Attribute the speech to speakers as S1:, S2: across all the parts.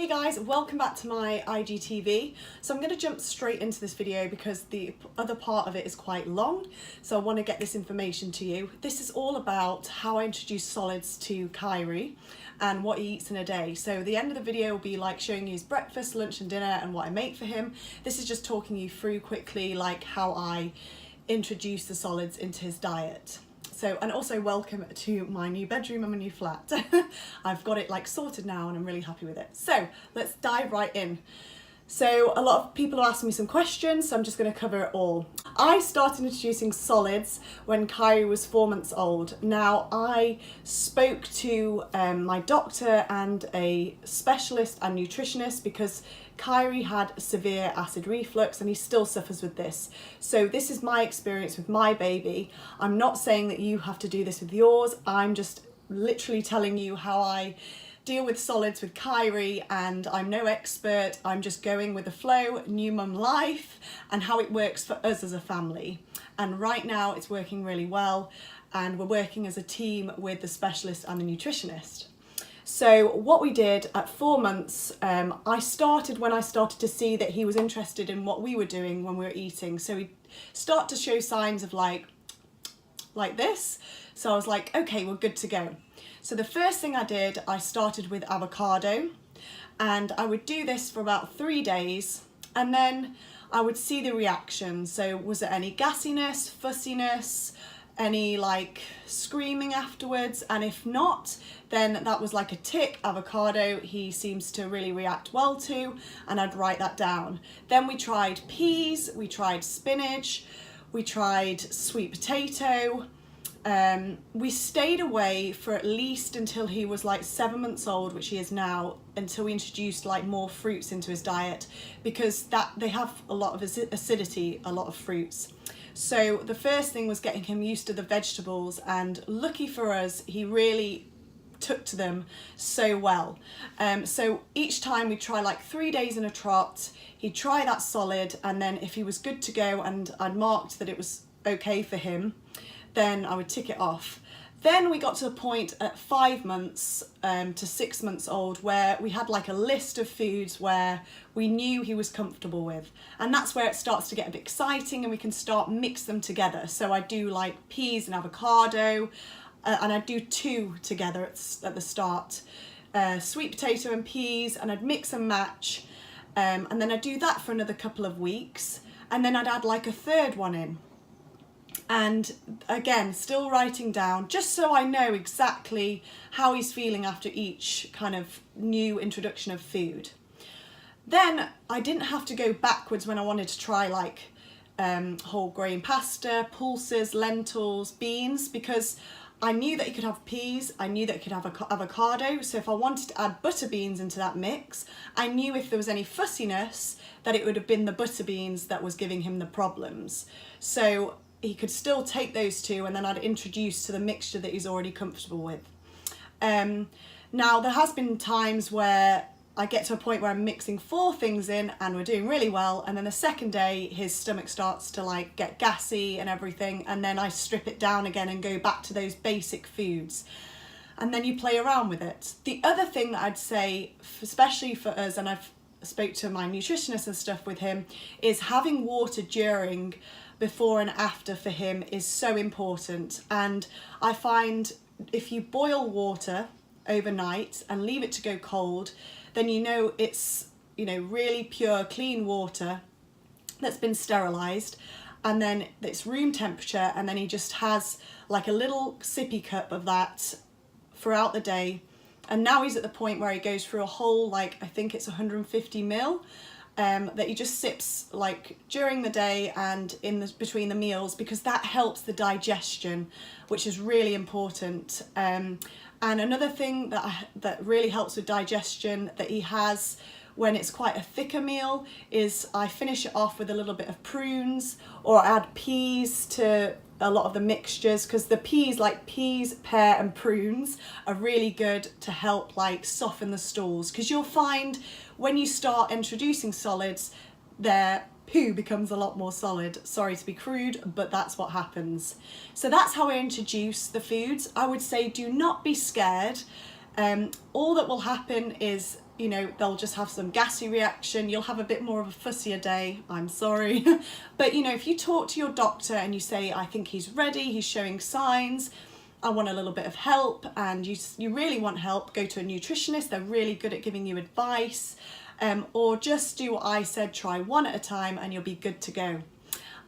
S1: Hey guys, welcome back to my IGTV. So I'm going to jump straight into this video because the other part of it is quite long, so I want to get this information to you. This is all about how I introduce solids to Kyrie and what he eats in a day. So the end of the video will be like showing you his breakfast, lunch and dinner and what I make for him. This is just talking you through quickly like how I introduce the solids into his diet. So, and also welcome to my new bedroom and my new flat. I've got it like sorted now and I'm really happy with it. So let's dive right in. So a lot of people are asking me some questions, so I'm just going to cover it all. I started introducing solids when Kyrie was 4 months old. Now I spoke to my doctor and a specialist and nutritionist because Kyrie had severe acid reflux and he still suffers with this. So this is my experience with my baby. I'm not saying that you have to do this with yours. I'm just literally telling you how I deal with solids with Kyrie, and I'm no expert. I'm just going with the flow, new mum life, and how it works for us as a family. And right now it's working really well, and we're working as a team with the specialist and the nutritionist. So what we did at 4 months, I started when I started to see that he was interested in what we were doing when we were eating. So he'd start to show signs of like this. So I was like, okay, we're good to go. So the first thing I did, I started with avocado, and I would do this for about 3 days and then I would see the reaction. So was there any gassiness, fussiness, any like screaming afterwards? And if not, then that was like a tick. Avocado he seems to really react well to, and I'd write that down. Then we tried peas, we tried spinach, we tried sweet potato. We stayed away for at least until he was like 7 months old, which he is now, until we introduced like more fruits into his diet, because they have a lot of acidity, a lot of fruits. So the first thing was getting him used to the vegetables, and lucky for us, he really took to them so well. So each time we'd try like 3 days in a trot, he'd try that solid, and then if he was good to go and I'd marked that it was okay for him, then I would tick it off. Then we got to the point at 5 months to 6 months old where we had like a list of foods where we knew he was comfortable with, and that's where it starts to get a bit exciting and we can start mix them together. So I do like peas and avocado, and I do 2 together at the start, sweet potato and peas, and I'd mix and match, and then I'd do that for another couple of weeks, and then I'd add like a third one in. And again, still writing down just so I know exactly how he's feeling after each kind of new introduction of food. Then I didn't have to go backwards when I wanted to try like whole grain pasta, pulses, lentils, beans, because I knew that he could have peas, I knew that he could have avocado, so if I wanted to add butter beans into that mix, I knew if there was any fussiness that it would have been the butter beans that was giving him the problems. So he could still take those 2, and then I'd introduce to the mixture that he's already comfortable with. Now there has been times where I get to a point where I'm mixing 4 things in and we're doing really well, and then the second day his stomach starts to like get gassy and everything, and then I strip it down again and go back to those basic foods, and then you play around with it. The other thing that I'd say, especially for us, and I've spoke to my nutritionist and stuff with him, is having water during, before and after for him is so important. And I find if you boil water overnight and leave it to go cold, then you know it's, you know, really pure, clean water that's been sterilized, and then it's room temperature, and then he just has like a little sippy cup of that throughout the day. And now he's at the point where he goes through a whole, like, I think it's 150 ml, that he just sips like during the day and between the meals, because that helps the digestion, which is really important. And another thing that really helps with digestion that he has when it's quite a thicker meal is I finish it off with a little bit of prunes, or add peas to a lot of the mixtures, because the peas, like peas, pear and prunes, are really good to help like soften the stools, because you'll find when you start introducing solids, their poo becomes a lot more solid. Sorry to be crude, but that's what happens. So that's how I introduce the foods. I would say do not be scared. All that will happen is you know, they'll just have some gassy reaction. You'll have a bit more of a fussier day, I'm sorry. But you know, if you talk to your doctor and you say, I think he's ready, he's showing signs, I want a little bit of help, and you really want help, go to a nutritionist. They're really good at giving you advice, or just do what I said, try one at a time and you'll be good to go.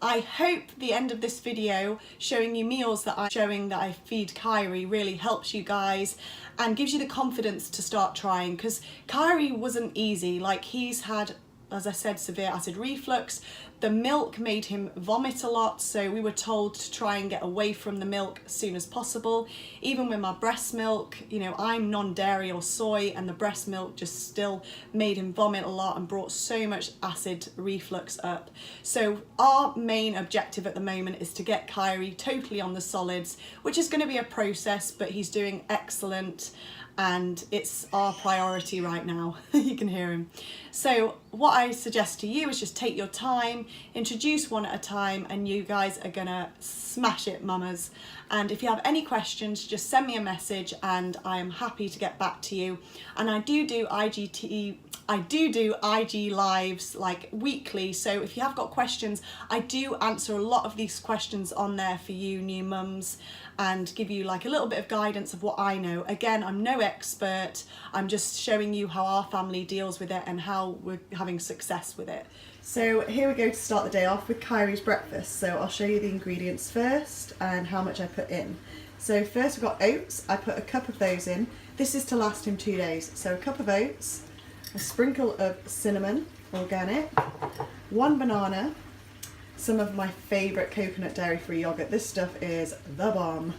S1: I hope the end of this video showing you meals that I feed Kyrie really helps you guys and gives you the confidence to start trying, because Kyrie wasn't easy. Like, he's had, as I said, severe acid reflux. The milk made him vomit a lot, so we were told to try and get away from the milk as soon as possible. Even with my breast milk, you know, I'm non-dairy or soy, and the breast milk just still made him vomit a lot and brought so much acid reflux up. So our main objective at the moment is to get Kyrie totally on the solids, which is going to be a process, but he's doing excellent. And it's our priority right now. You can hear him. So what I suggest to you is just take your time, introduce one at a time, and you guys are gonna smash it, mamas. And if you have any questions, just send me a message and I am happy to get back to you. And I do IG lives like weekly, so if you have got questions, I do answer a lot of these questions on there for you new mums and give you like a little bit of guidance of what I know. Again, I'm no expert, I'm just showing you how our family deals with it and how we're having success with it. So here we go to start the day off with Kyrie's breakfast. So I'll show you the ingredients first and how much I put in. So first we've got oats. I put a cup of those in. This is to last him 2 days. So a cup of oats, a sprinkle of cinnamon, organic, 1 banana, some of my favourite coconut dairy-free yogurt. This stuff is the bomb.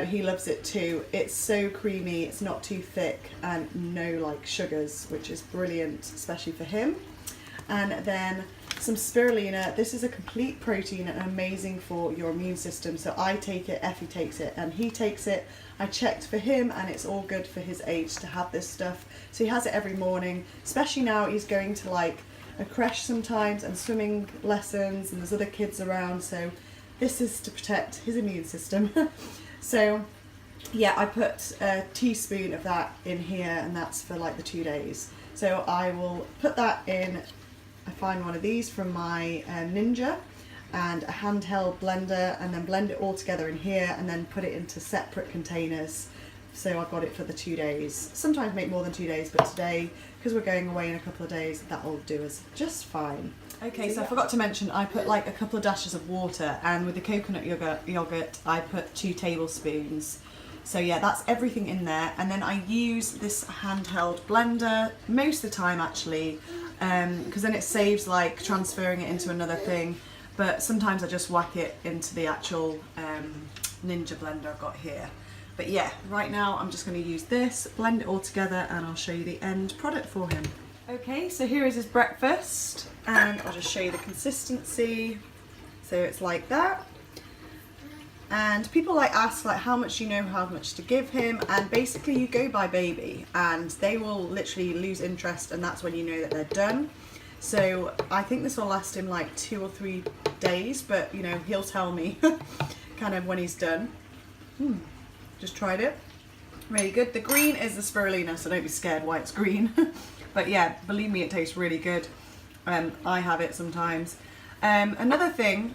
S1: He loves it too. It's so creamy, it's not too thick, and no like sugars, which is brilliant, especially for him. And then some spirulina. This is a complete protein and amazing for your immune system. So I take it, Effie takes it, and he takes it. I checked for him and it's all good for his age to have this stuff. So he has it every morning, especially now he's going to like a creche sometimes and swimming lessons, and there's other kids around. So this is to protect his immune system. So yeah, I put a teaspoon of that in here, and that's for like the 2 days. So I will put that in. I find one of these from my Ninja, and a handheld blender, and then blend it all together in here and then put it into separate containers. So I've got it for the 2 days. Sometimes make more than 2 days, but today, because we're going away in a couple of days, that'll do us just fine. Okay, so I forgot to mention, I put like a couple of dashes of water, and with the coconut yogurt I put 2 tablespoons. So yeah, that's everything in there. And then I use this handheld blender most of the time actually, because then it saves like transferring it into another thing. But sometimes I just whack it into the actual Ninja blender I've got here. But yeah, right now I'm just going to use this, blend it all together, and I'll show you the end product for him. Okay, so here is his breakfast, and I'll just show you the consistency. So it's like that. And people like ask like how much you know how much to give him, and basically you go by baby and they will literally lose interest, and that's when you know that they're done. So I think this will last him like 2 or 3 days, but you know, he'll tell me kind of when he's done. Just tried it, really good. The green is the spirulina, so don't be scared why it's green. But yeah, believe me, it tastes really good. I have it sometimes. Another thing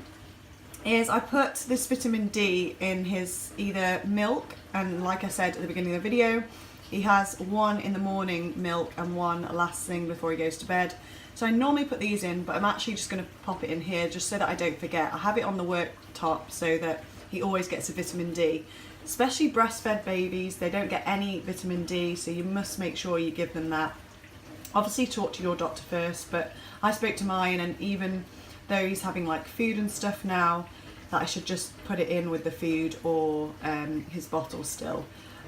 S1: is I put this vitamin D in his either milk, and like I said at the beginning of the video, he has 1 in the morning milk and 1 last thing before he goes to bed. So I normally put these in, but I'm actually just going to pop it in here just so that I don't forget. I have it on the worktop so that he always gets a vitamin D. Especially breastfed babies, they don't get any vitamin D, so you must make sure you give them that. Obviously talk to your doctor first, but I spoke to mine, and even though he's having like food and stuff now, that I should just put it in with the food or his bottle still.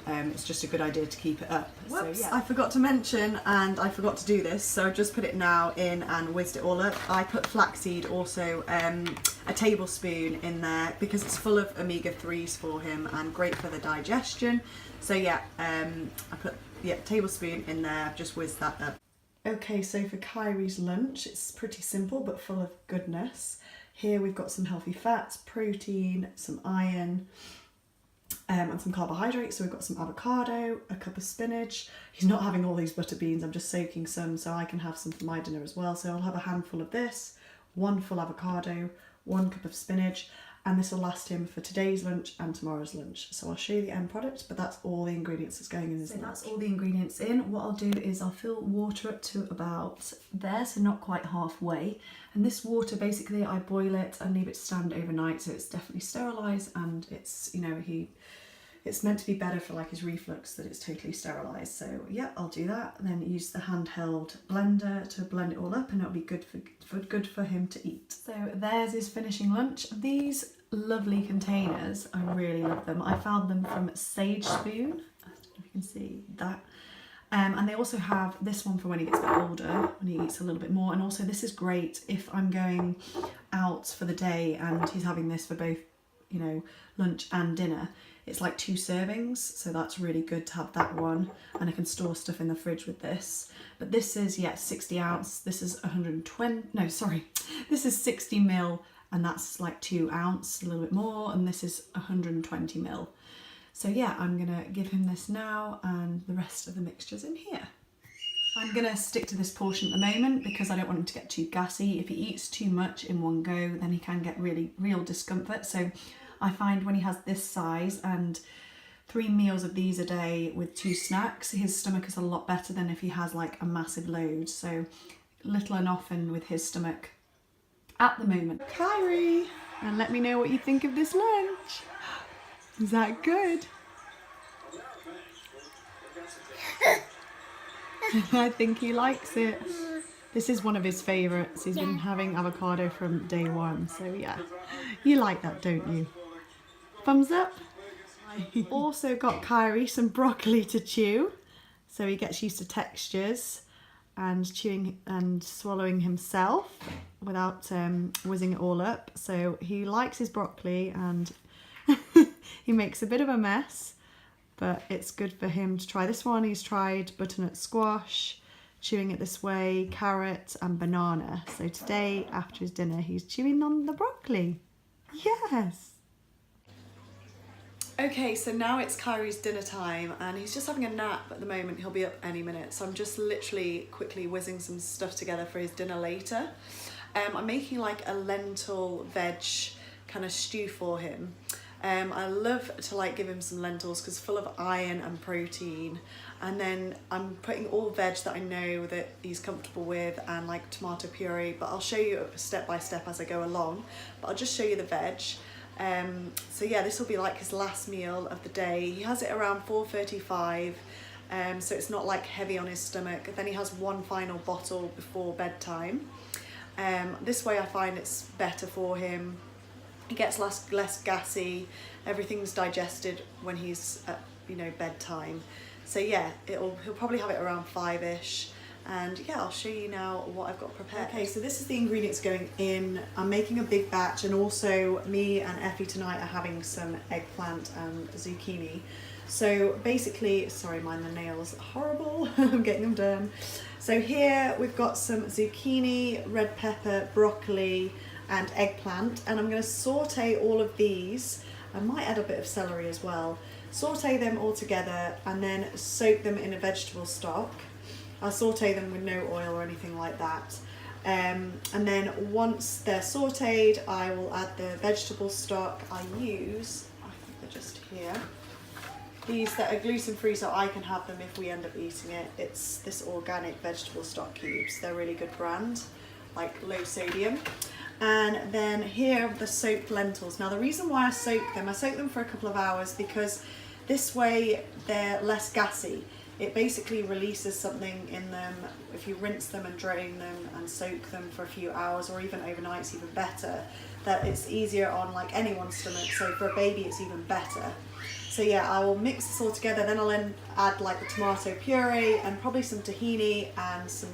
S1: It's just a good idea to keep it up. Whoops, so, yeah. I forgot to mention, and I forgot to do this, so I just put it now in and whizzed it all up. I put flaxseed also, a tablespoon in there, because it's full of omega-3s for him and great for the digestion. So yeah, I put tablespoon in there, just whizzed that up. Okay, so for Kyrie's lunch, it's pretty simple but full of goodness. Here we've got some healthy fats, protein, some iron, and some carbohydrates. So we've got some avocado, a cup of spinach. He's not having all these butter beans, I'm just soaking some so I can have some for my dinner as well. So I'll have a handful of this, one full avocado, 1 cup of spinach, and this will last him for today's lunch and tomorrow's lunch. So I'll show you the end product, but that's all the ingredients that's going in this. So that's all the ingredients in. What I'll do is I'll fill water up to about there, so not quite halfway. And this water, basically I boil it and leave it to stand overnight, so it's definitely sterilised, and it's, you know, it's meant to be better for like his reflux that it's totally sterilised. So yeah, I'll do that, and then use the handheld blender to blend it all up, and it'll be good for him to eat. So there's his finishing lunch. These lovely containers, I really love them. I found them from Sage Spoon. I don't know if you can see that. And they also have this one for when he gets a bit older, when he eats a little bit more. And also this is great if I'm going out for the day and he's having this for both, you know, lunch and dinner. It's like 2 servings, so that's really good to have that one, and I can store stuff in the fridge with this. But this is, yeah, 60 ounce, this is 120, no, sorry, this is 60 ml, and that's like 2 ounce, a little bit more, and this is 120 ml. So yeah, I'm gonna give him this now, and the rest of the mixture's in here. I'm gonna stick to this portion at the moment because I don't want him to get too gassy. If he eats too much in one go, then he can get real discomfort. So I find when he has this size and 3 meals of these a day with 2 snacks, his stomach is a lot better than if he has like a massive load. So little and often with his stomach at the moment. Kyrie, and let me know what you think of this lunch. Is that good? I think he likes it. This is one of his favourites. He's been having avocado from day one. So yeah, you like that, don't you? Thumbs up. I also got Kyrie some broccoli to chew, so he gets used to textures and chewing and swallowing himself without whizzing it all up. So he likes his broccoli, and he makes a bit of a mess, but it's good for him to try this one. He's tried butternut squash, chewing it this way, carrot and banana. So today after his dinner he's chewing on the broccoli. Yes. Okay, so now it's Kyrie's dinner time, and he's just having a nap at the moment. He'll be up any minute, so I'm just literally quickly whizzing some stuff together for his dinner later. I'm making like a lentil veg kind of stew for him. I love to like give him some lentils because it's full of iron and protein, and then I'm putting all veg that I know that he's comfortable with, and like tomato puree, but I'll show you step by step as I go along, but I'll just show you the veg. So yeah, this will be like his last meal of the day. He has it around 4:35, so it's not like heavy on his stomach. Then he has one final bottle before bedtime. This way I find it's better for him. He gets less gassy, everything's digested when he's at, you know, bedtime. So yeah, he'll probably have it around 5ish. And yeah, I'll show you now what I've got prepared. Okay, so this is the ingredients going in. I'm making a big batch, and also me and Effie tonight are having some eggplant and zucchini. So basically, sorry, mind the nails, horrible, I'm getting them done. So here we've got some zucchini, red pepper, broccoli, and eggplant, and I'm going to saute all of these. I might add a bit of celery as well. Saute them all together and then soak them in a vegetable stock. I'll saute them with no oil or anything like that. And then once they're sauteed, I will add the vegetable stock. I use, I think they're just here, these that are gluten-free so I can have them if we end up eating it. It's this organic vegetable stock cubes. They're a really good brand, like low sodium. And then here are the soaked lentils. Now the reason why I soak them for a couple of hours because this way they're less gassy. It basically releases something in them. If you rinse them and drain them and soak them for a few hours or even overnight, it's even better. That it's easier on like anyone's stomach, so for a baby it's even better. So yeah, I will mix this all together, then I'll add like the tomato puree and probably some tahini and some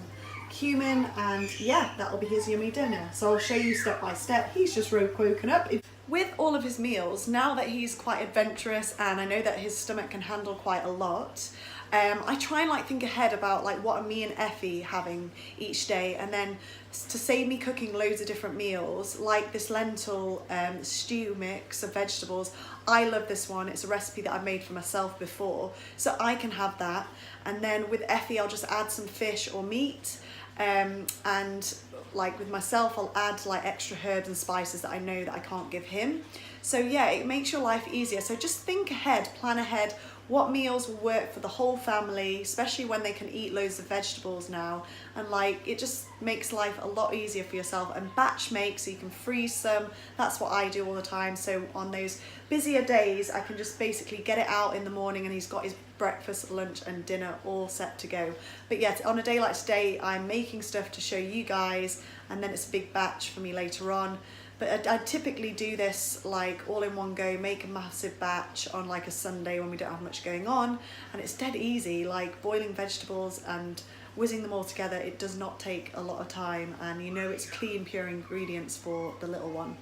S1: cumin, and yeah, that'll be his yummy dinner. So I'll show you step by step. He's just woken up. With all of his meals, now that he's quite adventurous and I know that his stomach can handle quite a lot, I try and like think ahead about like what are me and Effie having each day, and then to save me cooking loads of different meals, like this lentil stew mix of vegetables. I love this one. It's a recipe that I've made for myself before, so I can have that. And then with Effie, I'll just add some fish or meat, and like with myself, I'll add like extra herbs and spices that I know that I can't give him. So yeah, it makes your life easier. So just think ahead, plan ahead. What meals will work for the whole family, especially when they can eat loads of vegetables now, and like it just makes life a lot easier for yourself. And batch make, so you can freeze some. That's what I do all the time. So on those busier days, I can just basically get it out in the morning and he's got his breakfast, lunch and dinner all set to go. But yeah, on a day like today, I'm making stuff to show you guys, and then it's a big batch for me later on. But I typically do this like all in one go, make a massive batch on like a Sunday when we don't have much going on, and it's dead easy, like boiling vegetables and whizzing them all together. It does not take a lot of time, and you know it's clean, pure ingredients for the little one.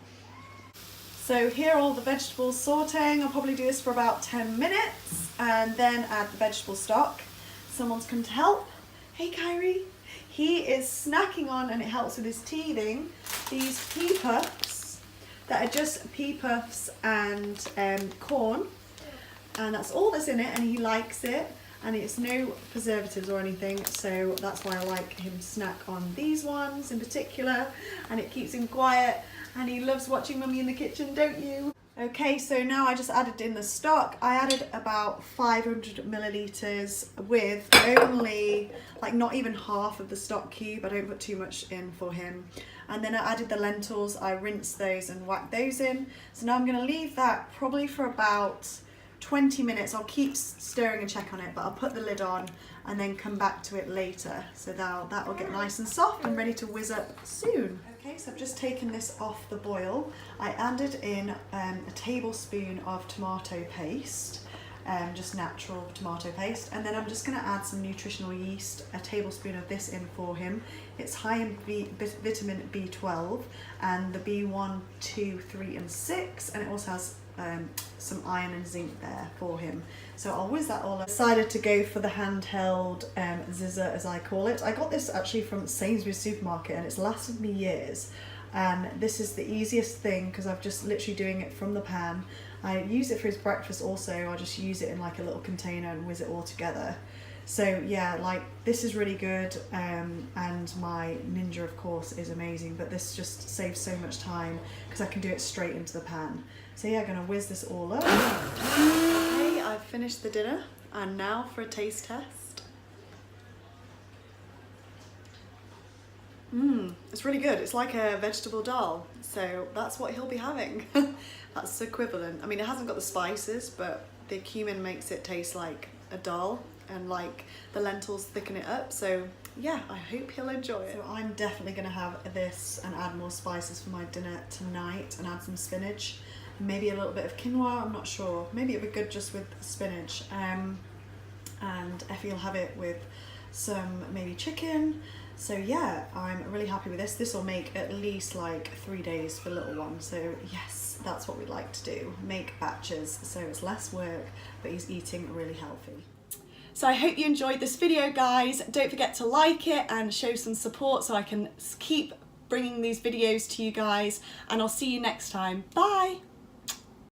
S1: So here are all the vegetables sauteing. I'll probably do this for about 10 minutes and then add the vegetable stock. Someone's come to help. Hey Kyrie. He is snacking on, and it helps with his teething, these pea puffs that are just pea puffs and corn, and that's all that's in it, and he likes it, and it's no preservatives or anything, so that's why I like him to snack on these ones in particular, and it keeps him quiet, and he loves watching Mummy in the kitchen, don't you? Okay, so now I just added in the stock. I added about 500 millilitres with only, like not even half of the stock cube. I don't put too much in for him. And then I added the lentils. I rinsed those and whacked those in. So now I'm gonna leave that probably for about 20 minutes. I'll keep stirring and check on it, but I'll put the lid on and then come back to it later. So that will get nice and soft and ready to whiz up soon. Okay, so I've just taken this off the boil. I added in a tablespoon of tomato paste, just natural tomato paste, and then I'm just going to add some nutritional yeast, a tablespoon of this in for him. It's high in vitamin B12 and the B1, 2, 3 and 6, and it also has some iron and zinc there for him. So I'll whiz that all up. I decided to go for the handheld zizzer, as I call it. I got this actually from Sainsbury's supermarket, and it's lasted me years. And this is the easiest thing because I'm just literally doing it from the pan. I use it for his breakfast also. I just use it in like a little container and whiz it all together. So yeah, like this is really good, and my Ninja of course is amazing, but this just saves so much time because I can do it straight into the pan. So yeah, I'm gonna whiz this all up. Okay, I've finished the dinner, and now for a taste test. It's really good. It's like a vegetable dal, so that's what he'll be having. That's equivalent. I mean, it hasn't got the spices, but the cumin makes it taste like a dal, and like the lentils thicken it up. So yeah, I hope he'll enjoy it. So I'm definitely gonna have this and add more spices for my dinner tonight, and add some spinach, maybe a little bit of quinoa, I'm not sure. Maybe it'd be good just with spinach. And Effie will have it with some maybe chicken. So yeah, I'm really happy with this. This will make at least like 3 days for little one. So yes, that's what we like to do, make batches, so it's less work, but he's eating really healthy. So I hope you enjoyed this video, guys. Don't forget to like it and show some support so I can keep bringing these videos to you guys, and I'll see you next time. Bye.